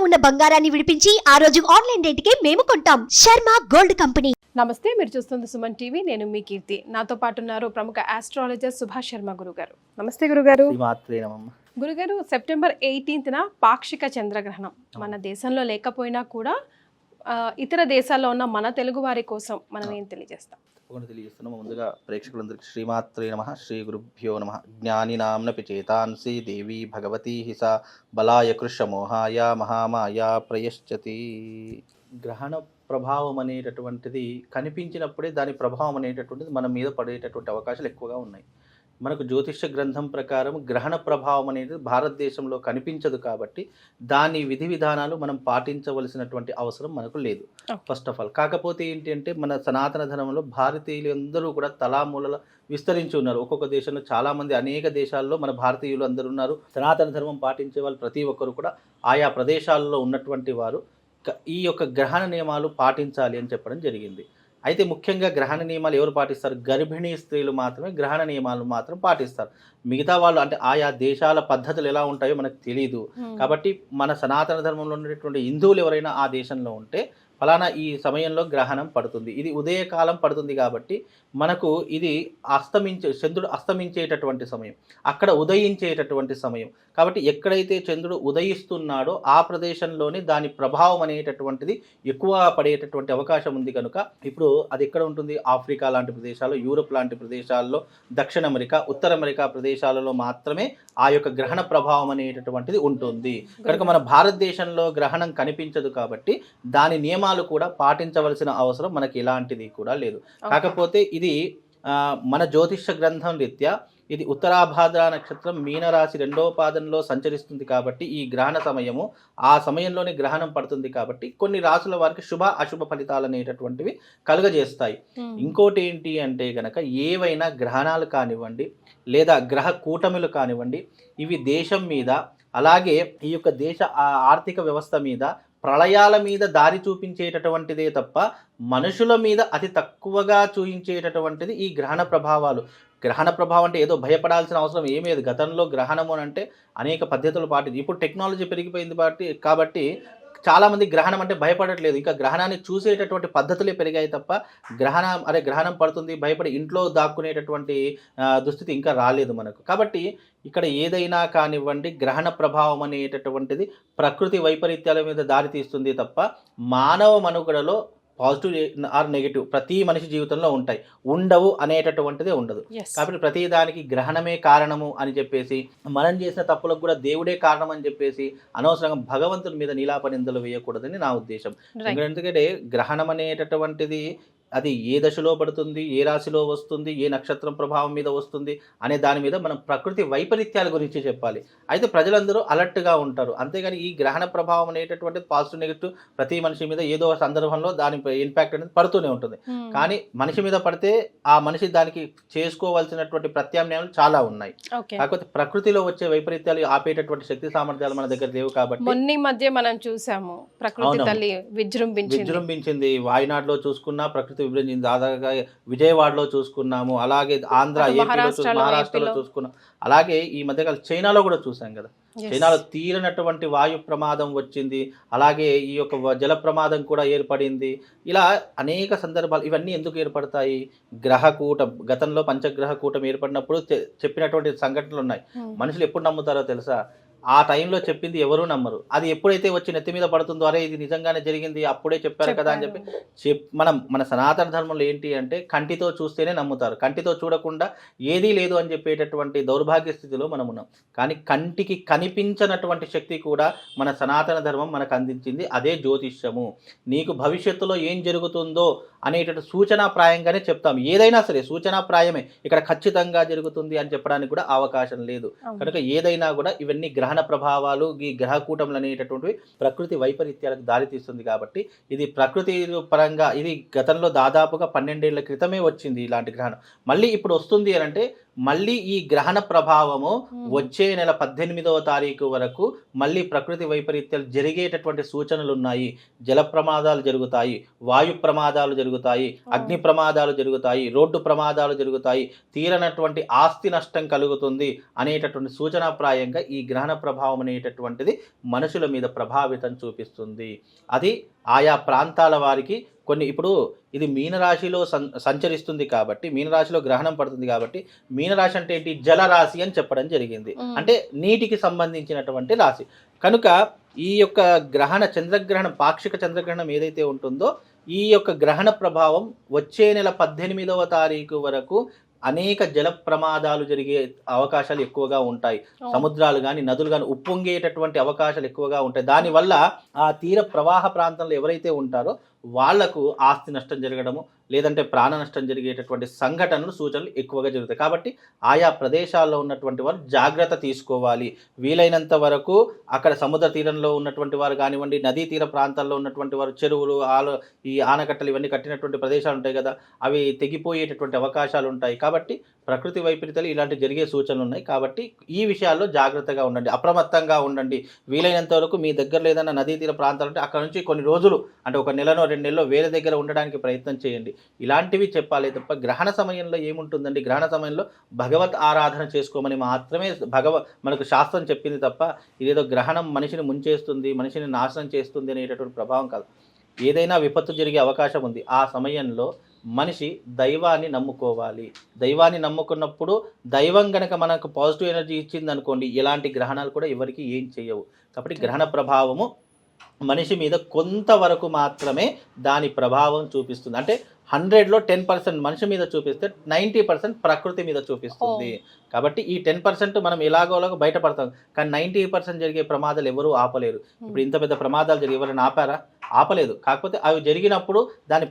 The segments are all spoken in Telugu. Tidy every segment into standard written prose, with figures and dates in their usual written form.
ఉన్న బంగారాన్ని విడిపించి ఆ రోజు ఆన్లైన్ రేటుకే మేము కొంటాం. Sharma gold company. నమస్తే, మీరు చూస్తుంది సుమన్ టీవీ. నేను మీ కీర్తి. నాతో పాటు ఉన్నారు ప్రముఖ ఆస్ట్రాలజర్ సుభాష్ శర్మ గురుగారు. నమస్తే గురుగారు. గురుగారు, సెప్టెంబర్ 18న పాక్షిక చంద్రగ్రహణం. మన దేశంలో లేకపోయినా కూడా ఇతర దేశాల్లో ఉన్న మన తెలుగు వారి కోసం మనం ఏం తెలియజేస్తాం? తెలియజేస్తున్నాము. ముందుగా ప్రేక్షకులందరికీ శ్రీమాత్రే నమః, శ్రీ గురుభ్యో నమః. జ్ఞానినాంనపి చేతాంసి దేవి భగవతి హిసా బలాయ కృషమోహాయ మహామాయ ప్రయశ్చతి. గ్రహణ ప్రభావం అనేటటువంటిది కనిపించినప్పుడే దాని ప్రభావం అనేటటువంటిది మన మీద పడేటటువంటి అవకాశాలు ఎక్కువగా ఉన్నాయి. మనకు జ్యోతిష గ్రంథం ప్రకారం గ్రహణ ప్రభావం అనేది భారతదేశంలో కనిపించదు కాబట్టి దాని విధి విధానాలు మనం పాటించవలసినటువంటి అవసరం మనకు లేదు ఫస్ట్ ఆఫ్ ఆల్. కాకపోతే ఏంటి అంటే మన సనాతన ధర్మంలో భారతీయులు అందరూ కూడా తలామూలల విస్తరించి ఉన్నారు. ఒక్కొక్క దేశంలో చాలామంది అనేక దేశాల్లో మన భారతీయులు అందరూ ఉన్నారు. సనాతన ధర్మం పాటించే వాళ్ళు ప్రతి ఒక్కరు కూడా ఆయా ప్రదేశాల్లో ఉన్నటువంటి వారు ఈ యొక్క గ్రహణ నియమాలు పాటించాలి అని చెప్పడం జరిగింది. అయితే ముఖ్యంగా గ్రహణ నియమాలు ఎవరు పాటిస్తారు? గర్భిణీ స్త్రీలు మాత్రమే గ్రహణ నియమాలు మాత్రం పాటిస్తారు. మిగతా వాళ్ళు అంటే ఆయా దేశాల పద్ధతులు ఎలా ఉంటాయో మనకు తెలియదు. కాబట్టి మన సనాతన ధర్మంలో ఉన్నటువంటి హిందువులు ఎవరైనా ఆ దేశంలో ఉంటే ఫలానా ఈ సమయంలో గ్రహణం పడుతుంది, ఇది ఉదయకాలం పడుతుంది కాబట్టి మనకు ఇది చంద్రుడు అస్తమించేటటువంటి సమయం, అక్కడ ఉదయించేటటువంటి సమయం. కాబట్టి ఎక్కడైతే చంద్రుడు ఉదయిస్తున్నాడో ఆ ప్రదేశంలోనే దాని ప్రభావం అనేటటువంటిది ఎక్కువ పడేటటువంటి అవకాశం ఉంది. కనుక ఇప్పుడు అది ఎక్కడ ఉంటుంది? ఆఫ్రికా లాంటి ప్రదేశాల్లో, యూరోప్ లాంటి ప్రదేశాల్లో, దక్షిణ అమెరికా, ఉత్తర అమెరికా ప్రదేశాలలో మాత్రమే ఆ యొక్క గ్రహణ ప్రభావం అనేటటువంటిది ఉంటుంది. కనుక మన భారతదేశంలో గ్రహణం కనిపించదు కాబట్టి దాని నియమాలు కూడా పాటించవలసిన అవసరం మనకి ఎలాంటిది కూడా లేదు. కాకపోతే ఇది మన జ్యోతిష గ్రంథం రీత్యా ఇది ఉత్తరాభాద్ర నక్షత్రం మీనరాశి 2వ పాదంలో సంచరిస్తుంది కాబట్టి ఈ గ్రహణ సమయము ఆ సమయంలోనే గ్రహణం పడుతుంది కాబట్టి కొన్ని రాసుల వారికి శుభ అశుభ ఫలితాలు అనేటటువంటివి కలుగజేస్తాయి. ఇంకోటి ఏంటి అంటే గనక ఏవైనా గ్రహణాలు కానివ్వండి లేదా గ్రహ కూటములు కానివ్వండి, ఇవి దేశం మీద అలాగే ఈ యొక్క దేశ ఆర్థిక వ్యవస్థ మీద ప్రళయాల మీద దారి చూపించేటటువంటిదే తప్ప మనుషుల మీద అతి తక్కువగా చూపించేటటువంటిది ఈ గ్రహణ ప్రభావాలు. గ్రహణ ప్రభావం అంటే ఏదో భయపడాల్సిన అవసరం ఏమీ లేదు. గతంలో గ్రహణము అంటే అనేక పద్ధతులు పాటింది. ఇప్పుడు టెక్నాలజీ పెరిగిపోయింది కాబట్టి చాలామంది గ్రహణం అంటే భయపడట్లేదు. ఇంకా గ్రహణాన్ని చూసేటటువంటి పద్ధతులే పెరిగాయి తప్ప గ్రహణం పడుతుంది భయపడి ఇంట్లో దాక్కునేటటువంటి దుస్థితి ఇంకా రాలేదు మనకు. కాబట్టి ఇక్కడ ఏదైనా కానివ్వండి, గ్రహణ ప్రభావం అనేటటువంటిది ప్రకృతి వైపరీత్యాల మీద దారితీస్తుంది తప్ప మానవ మనుగడలో పాజిటివ్ ఆర్ నెగిటివ్ ప్రతి మనిషి జీవితంలో ఉంటాయి, ఉండవు అనేటటువంటిదే ఉండదు. కాబట్టి ప్రతి దానికి గ్రహణమే కారణము అని చెప్పేసి, మనం చేసిన తప్పులకు కూడా దేవుడే కారణం అని చెప్పేసి అనవసరంగా భగవంతుని మీద నీలాపనిందలు వేయకూడదని నా ఉద్దేశం. ఎందుకంటే గ్రహణం అనేటటువంటిది అది ఏ దశలో పడుతుంది, ఏ రాశిలో వస్తుంది, ఏ నక్షత్రం ప్రభావం మీద వస్తుంది అనే దాని మీద మనం ప్రకృతి వైపరీత్యాల గురించి చెప్పాలి. అయితే ప్రజలందరూ అలర్ట్గా ఉంటారు. అంతేగాని ఈ గ్రహణ ప్రభావం అనేటటువంటిది పాజిటివ్ నెగిటివ్ ప్రతి మనిషి మీద ఏదో సందర్భంలో దాని ఇంపాక్ట్ అనేది పడుతూనే ఉంటుంది. కానీ మనిషి మీద పడితే ఆ మనిషి దానికి చేసుకోవాల్సినటువంటి ప్రత్యామ్నాయాలు చాలా ఉన్నాయి. కాకపోతే ప్రకృతిలో వచ్చే వైపరీత్యాలు ఆపేటటువంటి శక్తి సామర్థ్యాలు మన దగ్గర లేవు. కాబట్టి మొన్న మధ్య మనం చూసాము ప్రకృతి తల్లి విజృంభించింది. వాయనాడులో చూసుకున్నా ప్రకృతి విభజించింది, దాదాపుగా విజయవాడలో చూసుకున్నాము, అలాగే ఆంధ్ర ఏపీలో మహారాష్ట్రలో చూసుకున్నాం, అలాగే ఈ మధ్యకాలం చైనాలో కూడా చూసాం కదా. చైనాలో తీరనటువంటి వాయు ప్రమాదం వచ్చింది, అలాగే ఈ యొక్క జల ప్రమాదం కూడా ఏర్పడింది. ఇలా అనేక సందర్భాలు ఇవన్నీ ఎందుకు ఏర్పడతాయి? గ్రహకూటం, గతంలో పంచగ్రహ కూటం ఏర్పడినప్పుడు చెప్పినటువంటి సంఘటనలు ఉన్నాయి. మనుషులు ఎప్పుడు నమ్ముతారో తెలుసా? ఆ టైంలో చెప్పింది ఎవరూ నమ్మరు. అది ఎప్పుడైతే వచ్చి నెత్తి మీద పడుతుందో అరే ఇది నిజంగానే జరిగింది అప్పుడే చెప్పారు కదా అని చెప్పి మన సనాతన ధర్మంలో ఏంటి అంటే కంటితో చూస్తేనే నమ్ముతారు, కంటితో చూడకుండా ఏదీ లేదు అని చెప్పేటటువంటి దౌర్భాగ్య స్థితిలో మనం ఉన్నాం. కానీ కంటికి కనిపించనటువంటి శక్తి కూడా మన సనాతన ధర్మం మనకు అందించింది, అదే జ్యోతిష్యము. నీకు భవిష్యత్తులో ఏం జరుగుతుందో అనేటటువంటి సూచనాప్రాయంగానే చెప్తాం. ఏదైనా సరే సూచనాప్రాయమే, ఇక్కడ ఖచ్చితంగా జరుగుతుంది అని చెప్పడానికి కూడా అవకాశం లేదు. కనుక ఏదైనా కూడా ఇవన్నీ గ్రహణ ప్రభావాలు, ఈ గ్రహ కూటములు అనేటటువంటివి ప్రకృతి వైపరీత్యాలకు దారితీస్తుంది. కాబట్టి ఇది ప్రకృతి పరంగా ఇది గతంలో దాదాపుగా 12 ఏళ్ల క్రితమే వచ్చింది ఇలాంటి గ్రహణం. మళ్ళీ ఇప్పుడు వస్తుంది అని అంటే మళ్ళీ ఈ గ్రహణ ప్రభావము వచ్చే నెల 18వ తారీఖు వరకు మళ్ళీ ప్రకృతి వైపరీత్యాలు జరిగేటటువంటి సూచనలు ఉన్నాయి. జల ప్రమాదాలు జరుగుతాయి, వాయు ప్రమాదాలు జరుగుతాయి, అగ్ని ప్రమాదాలు జరుగుతాయి, రోడ్డు ప్రమాదాలు జరుగుతాయి, తీరనటువంటి ఆస్తి నష్టం కలుగుతుంది అనేటటువంటి సూచనాప్రాయంగా ఈ గ్రహణ ప్రభావం అనేటటువంటిది మనుషుల మీద ప్రభావితం చూపిస్తుంది. అది ఆయా ప్రాంతాల వారికి కొన్ని, ఇప్పుడు ఇది మీనరాశిలో సంచరిస్తుంది కాబట్టి, మీనరాశిలో గ్రహణం పడుతుంది కాబట్టి, మీనరాశి అంటే ఏంటి, జలరాశి అని చెప్పడం జరిగింది. అంటే నీటికి సంబంధించినటువంటి రాశి కనుక ఈ యొక్క గ్రహణ చంద్రగ్రహణం, పాక్షిక చంద్రగ్రహణం ఏదైతే ఉంటుందో ఈ యొక్క గ్రహణ ప్రభావం వచ్చే నెల 18వ తారీఖు వరకు అనేక జల ప్రమాదాలు జరిగే అవకాశాలు ఎక్కువగా ఉంటాయి. సముద్రాలు కానీ నదులు కానీ ఉప్పొంగేటటువంటి అవకాశాలు ఎక్కువగా ఉంటాయి. దానివల్ల ఆ తీర ప్రవాహ ప్రాంతంలో ఎవరైతే ఉంటారో వాళ్లకు ఆస్తి నష్టం జరగడము, లేదంటే ప్రాణ నష్టం జరిగేటటువంటి సంఘటనలు, సూచనలు ఎక్కువగా జరుగుతాయి. కాబట్టి ఆయా ప్రదేశాల్లో ఉన్నటువంటి వారు జాగ్రత్త తీసుకోవాలి. వీలైనంత వరకు అక్కడ సముద్ర తీరంలో ఉన్నటువంటి వారు కానివ్వండి, నదీ తీర ప్రాంతాల్లో ఉన్నటువంటి వారు, చెరువులు, ఈ ఆనకట్టలు ఇవన్నీ కట్టినటువంటి ప్రదేశాలు ఉంటాయి కదా, అవి తెగిపోయేటటువంటి అవకాశాలు ఉంటాయి. కాబట్టి ప్రకృతి వైపరీత్యాలు ఇలాంటి జరిగే సూచనలు ఉన్నాయి. కాబట్టి ఈ విషయాల్లో జాగ్రత్తగా ఉండండి, అప్రమత్తంగా ఉండండి. వీలైనంత వరకు మీ దగ్గరలో ఏదైనా నదీ తీర ప్రాంతాలు ఉంటే అక్కడ నుంచి కొన్ని రోజులు, అంటే 1 నెలనో 2 నెలలో వేరే దగ్గర ఉండడానికి ప్రయత్నం చేయండి. ఇలాంటివి చెప్పాలి తప్ప గ్రహణ సమయంలో ఏముంటుందండి, గ్రహణ సమయంలో భగవత్ ఆరాధన చేసుకోమని మాత్రమే మనకు శాస్త్రం చెప్పింది తప్ప ఇదేదో గ్రహణం మనిషిని ముంచేస్తుంది, మనిషిని నాశనం చేస్తుంది అనేటటువంటి ప్రభావం కాదు. ఏదైనా విపత్తు జరిగే అవకాశం ఉంది, ఆ సమయంలో మనిషి దైవాన్ని నమ్ముకోవాలి. దైవాన్ని నమ్ముకున్నప్పుడు దైవం గనక మనకు పాజిటివ్ ఎనర్జీ ఇచ్చింది అనుకోండి, ఎలాంటి గ్రహణాలు కూడా ఎవరికి ఏం చేయవు. కాబట్టి గ్రహణ ప్రభావము మనిషి మీద కొంతవరకు మాత్రమే దాని ప్రభావం చూపిస్తుంది. అంటే 100లో 10% మనిషి మీద చూపిస్తే 90% ప్రకృతి మీద చూపిస్తుంది. కాబట్టి ఈ 10% మనం ఎలాగోలాగో బయటపడతాం, కానీ 90% జరిగే ప్రమాదాలు ఎవరూ ఆపలేరు. ఇప్పుడు ఇంత పెద్ద ప్రమాదాలు జరిగి ఎవరైనా ఆపారా? ఆపలేదు. కాకపోతే అవి జరిగినప్పుడు దాన్ని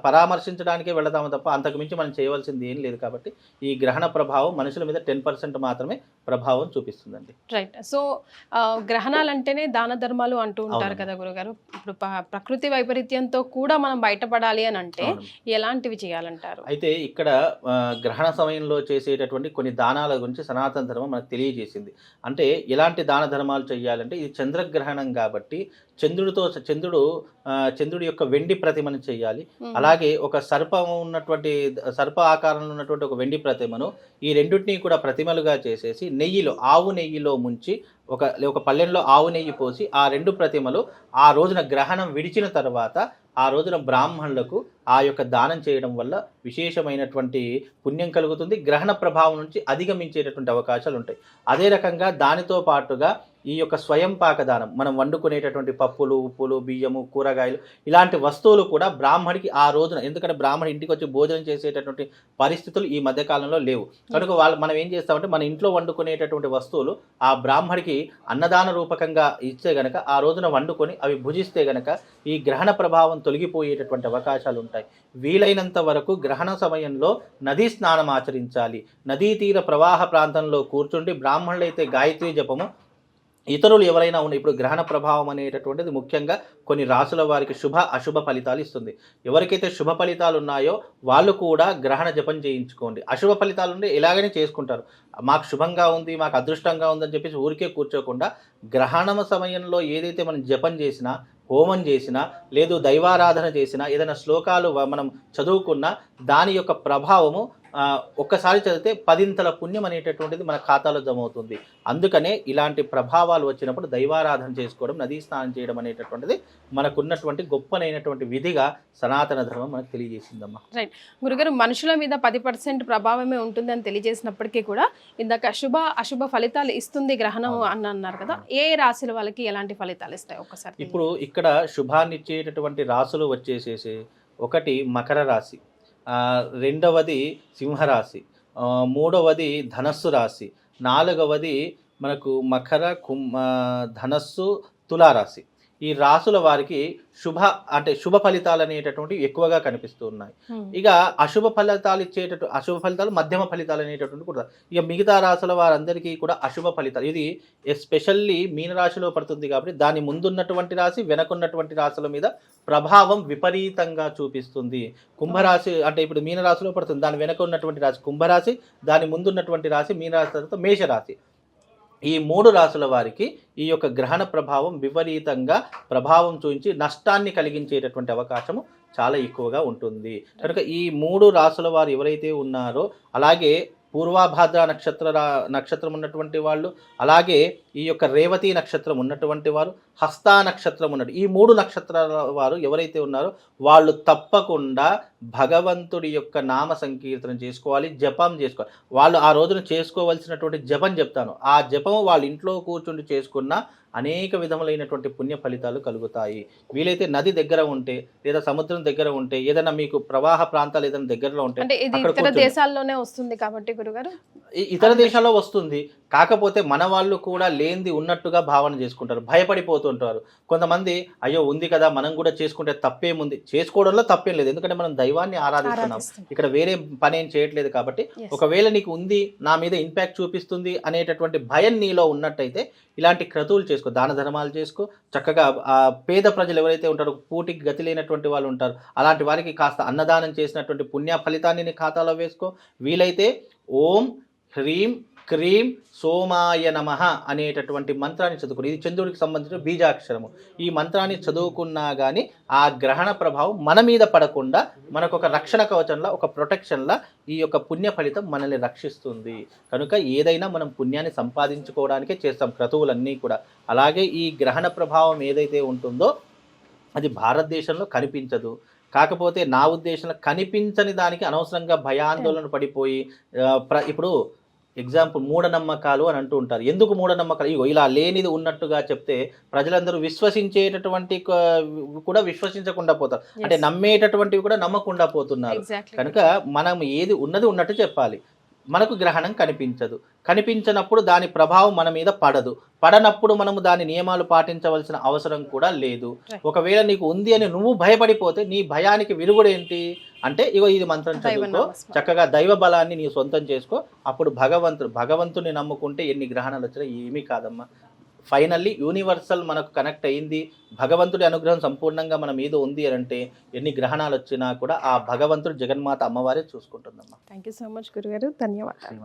పరామర్శించడానికే వెళదాము తప్ప అంతకుమించి మనం చేయవలసింది ఏం లేదు. కాబట్టి ఈ గ్రహణ ప్రభావం మనుషుల మీద 10% మాత్రమే ప్రభావం చూపిస్తుందండి. రైట్. సో గ్రహణాలు అంటేనే దాన ధర్మాలు అంటూ ఉంటారు కదా గురుగారు. ఇప్పుడు ప్రకృతి వైపరీత్యంతో కూడా మనం బయటపడాలి అని అంటే ఎలాంటివి చేయాలంటారు? అయితే ఇక్కడ గ్రహణ సమయంలో చేసేటటువంటి కొన్ని దానాల గురించి సనాతన ధర్మం మనకు తెలియజేసింది. అంటే ఎలాంటి దాన ధర్మాలు చేయాలంటే, ఇది చంద్రగ్రహణం కాబట్టి చంద్రుడి యొక్క వెండి ప్రతిమను చేయాలి. అలాగే ఒక సర్ప ఆకారంలో ఉన్నటువంటి ఒక వెండి ప్రతిమను, ఈ రెండింటినీ కూడా ప్రతిమలుగా చేసేసి ఆవు నెయ్యిలో ముంచి ఒక పళ్ళెంలో ఆవు నెయ్యి పోసి ఆ 2 ప్రతిమలు ఆ రోజున గ్రహణం విడిచిన తర్వాత ఆ రోజున బ్రాహ్మణులకు ఆ యొక్క దానం చేయడం వల్ల విశేషమైనటువంటి పుణ్యం కలుగుతుంది. గ్రహణ ప్రభావం నుంచి అధిగమించేటటువంటి అవకాశాలు ఉంటాయి. అదే రకంగా దానితో పాటుగా ఈ యొక్క స్వయం పాక దానం, మనం వండుకునేటటువంటి పప్పులు, ఉప్పులు, బియ్యము, కూరగాయలు ఇలాంటి వస్తువులు కూడా బ్రాహ్మడికి ఆ రోజున, ఎందుకంటే బ్రాహ్మడి ఇంటికి వచ్చి భోజనం చేసేటటువంటి పరిస్థితులు ఈ మధ్యకాలంలో లేవు కనుక మనం ఏం చేస్తామంటే మన ఇంట్లో వండుకునేటటువంటి వస్తువులు ఆ బ్రాహ్మడికి అన్నదాన రూపకంగా ఇస్తే గనక ఆ రోజున వండుకొని అవి భుజిస్తే గనక ఈ గ్రహణ ప్రభావం తొలగిపోయేటటువంటి అవకాశాలు ఉంటాయి. వీలైనంత వరకు గ్రహణ సమయంలో నదీ స్నానం ఆచరించాలి. నదీ తీర ప్రవాహ ప్రాంతంలో కూర్చుండి బ్రాహ్మణులైతే గాయత్రీ జపము, ఇతరులు ఎవరైనా ఉన్న, ఇప్పుడు గ్రహణ ప్రభావం అనేటటువంటిది ముఖ్యంగా కొన్ని రాసుల వారికి శుభ అశుభ ఫలితాలు ఇస్తుంది. ఎవరికైతే శుభ ఫలితాలు ఉన్నాయో వాళ్ళు కూడా గ్రహణ జపం చేయించుకోండి. అశుభ ఫలితాలు ఉంటే ఎలాగనే చేసుకుంటారు, మాకు శుభంగా ఉంది, మాకు అదృష్టంగా ఉందని చెప్పేసి ఊరికే కూర్చోకుండా గ్రహణ సమయంలో ఏదైతే మనం జపం చేసినా, హోమం చేసినా, లేదు దైవారాధన చేసినా, ఏదైనా శ్లోకాలు మనం చదువుకున్నా దాని యొక్క ప్రభావము ఒక్కసారి చదివితే 10ంతల పుణ్యం అనేటటువంటిది మన ఖాతాలో జమ అవుతుంది. అందుకనే ఇలాంటి ప్రభావాలు వచ్చినప్పుడు దైవారాధన చేసుకోవడం, నదీ స్నానం చేయడం అనేటటువంటిది మనకున్నటువంటి గొప్పనైనటువంటి విధిగా సనాతన ధర్మం మనకు తెలియజేసిందమ్మా. రైట్ గురుగారు, మనుషుల మీద 10% ప్రభావమే ఉంటుందని తెలియజేసినప్పటికీ కూడా ఇందాక అశుభ ఫలితాలు ఇస్తుంది గ్రహణం అని అన్నారు కదా, ఏ రాశుల వాళ్ళకి ఎలాంటి ఫలితాలు ఇస్తాయి ఒక్కసారి? ఇప్పుడు ఇక్కడ శుభాన్ని ఇచ్చేటటువంటి రాశులు వచ్చేసేసి, 1 మకర రాశి, 2వది సింహరాశి, 3వది ధనస్సు రాశి, 4వది మనకు మకర, ధనస్సు, తులారాశి. ఈ రాసుల వారికి శుభ ఫలితాలు అనేటటువంటి ఎక్కువగా కనిపిస్తూ ఉన్నాయి. ఇక అశుభ ఫలితాలు మధ్యమ ఫలితాలు అనేటటువంటి కూడా, ఇక మిగతా రాసుల వారందరికీ కూడా అశుభ ఫలితాలు. ఇది ఎస్పెషల్లీ మీనరాశిలో పడుతుంది కాబట్టి దాని ముందున్నటువంటి రాశి వెనకున్నటువంటి రాశుల మీద ప్రభావం విపరీతంగా చూపిస్తుంది. కుంభరాశి అంటే ఇప్పుడు మీనరాశిలో పడుతుంది, దాని వెనక ఉన్నటువంటి రాశి కుంభరాశి, దాని ముందున్నటువంటి రాశి మీనరాశి తర్వాత మేషరాశి. ఈ 3 రాశుల వారికి ఈ యొక్క గ్రహణ ప్రభావం విపరీతంగా ప్రభావం చూపించి నష్టాన్ని కలిగించేటటువంటి అవకాశము చాలా ఎక్కువగా ఉంటుంది. కనుక ఈ 3 రాశుల వారు ఎవరైతే ఉన్నారో, అలాగే పూర్వాభాద్ర నక్షత్రం ఉన్నటువంటి వాళ్ళు, అలాగే ఈ యొక్క రేవతి నక్షత్రం ఉన్నటువంటి వారు, హస్తా నక్షత్రం ఉన్నట్టు ఈ 3 నక్షత్రాల వారు ఎవరైతే ఉన్నారో వాళ్ళు తప్పకుండా భగవంతుడి యొక్క నామ సంకీర్తనం చేసుకోవాలి, జపం చేసుకోవాలి. వాళ్ళు ఆ రోజున చేసుకోవాల్సినటువంటి జపం చెప్తాను. ఆ జపం వాళ్ళ ఇంట్లో కూర్చుండి చేసుకున్న అనేక విధములైనటువంటి పుణ్య ఫలితాలు కలుగుతాయి. వీలైతే నది దగ్గర ఉంటే లేదా సముద్రం దగ్గర ఉంటే, ఏదైనా మీకు ప్రవాహ ప్రాంతాలు ఏదైనా దగ్గరలో ఉంటే, ఇతర దేశాల్లోనే వస్తుంది కాబట్టి గురుగారు, ఇతర దేశాల్లో వస్తుంది. కాకపోతే మన వాళ్ళు కూడా లేనిది ఉన్నట్టుగా భావన చేసుకుంటారు, భయపడిపోతుంటారు. కొంతమంది అయ్యో ఉంది కదా మనం కూడా చేసుకుంటే తప్పేముంది, చేసుకోవడంలో తప్పేం లేదు, ఎందుకంటే మనం దైవాన్ని ఆరాధిస్తున్నాం, ఇక్కడ వేరే పని ఏం చేయట్లేదు. కాబట్టి ఒకవేళ నీకు ఉంది, నా మీద ఇంపాక్ట్ చూపిస్తుంది అనేటటువంటి భయం నీలో ఉన్నట్టయితే ఇలాంటి క్రతువులు చేసుకో, దాన ధర్మాలు చేసుకో. చక్కగా పేద ప్రజలు ఎవరైతే ఉంటారో, పూటికి గతి లేనటువంటి వాళ్ళు ఉంటారు, అలాంటి వారికి కాస్త అన్నదానం చేసినటువంటి పుణ్య ఫలితాన్ని నీ ఖాతాలో వేసుకో. వీలైతే ఓం హ్రీం క్రీం సోమాయ నమః అనేటటువంటి మంత్రాన్ని చదువుకుని, ఇది చంద్రుడికి సంబంధించిన బీజాక్షరము. ఈ మంత్రాన్ని చదువుకున్నా కానీ ఆ గ్రహణ ప్రభావం మన మీద పడకుండా మనకు ఒక రక్షణ కవచంలా, ఒక ప్రొటెక్షన్లా ఈ యొక్క పుణ్య ఫలితం మనల్ని రక్షిస్తుంది. కనుక ఏదైనా మనం పుణ్యాన్ని సంపాదించుకోవడానికే చేస్తాం క్రతువులన్నీ కూడా. అలాగే ఈ గ్రహణ ప్రభావం ఏదైతే ఉంటుందో అది భారతదేశంలో కనిపించదు. కాకపోతే నా ఉద్దేశంలో కనిపించని దానికి అనవసరంగా భయాందోళన పడిపోయి ఇప్పుడు ఎగ్జాంపుల్ మూఢనమ్మకాలు అని అంటూ ఉంటారు. ఎందుకు మూఢనమ్మకాలు? ఇగో ఇలా లేనిది ఉన్నట్టుగా చెప్తే ప్రజలందరూ విశ్వసించేటటువంటి కూడా విశ్వసించకుండా పోతారు, అంటే నమ్మేటటువంటివి కూడా నమ్మకుండా పోతున్నారు. కనుక మనం ఏది ఉన్నది ఉన్నట్టు చెప్పాలి. మనకు గ్రహణం కనిపించనప్పుడు దాని ప్రభావం మన మీద పడనప్పుడు మనము దాని నియమాలు పాటించవలసిన అవసరం కూడా లేదు. ఒకవేళ నీకు ఉంది అని నువ్వు భయపడిపోతే నీ భయానికి విరుగుడేంటి అంటే, ఇగో ఇది మంత్రం చదువుకో, చక్కగా దైవ బలాన్ని నీ సొంతం చేసుకో. అప్పుడు భగవంతుని నమ్ముకుంటే ఎన్ని గ్రహణాలు వచ్చినా ఏమీ కాదమ్మా. ఫైనల్లీ యూనివర్సల్ మనకు కనెక్ట్ అయింది, భగవంతుడి అనుగ్రహం సంపూర్ణంగా మన మీద ఉంది అని అంటే ఎన్ని గ్రహణాలు వచ్చినా కూడా ఆ భగవంతుడు జగన్మాత అమ్మవారే చూసుకుంటుందమ్మా. థ్యాంక్ యూ సో మచ్ గురుగారు, ధన్యవాదాలు.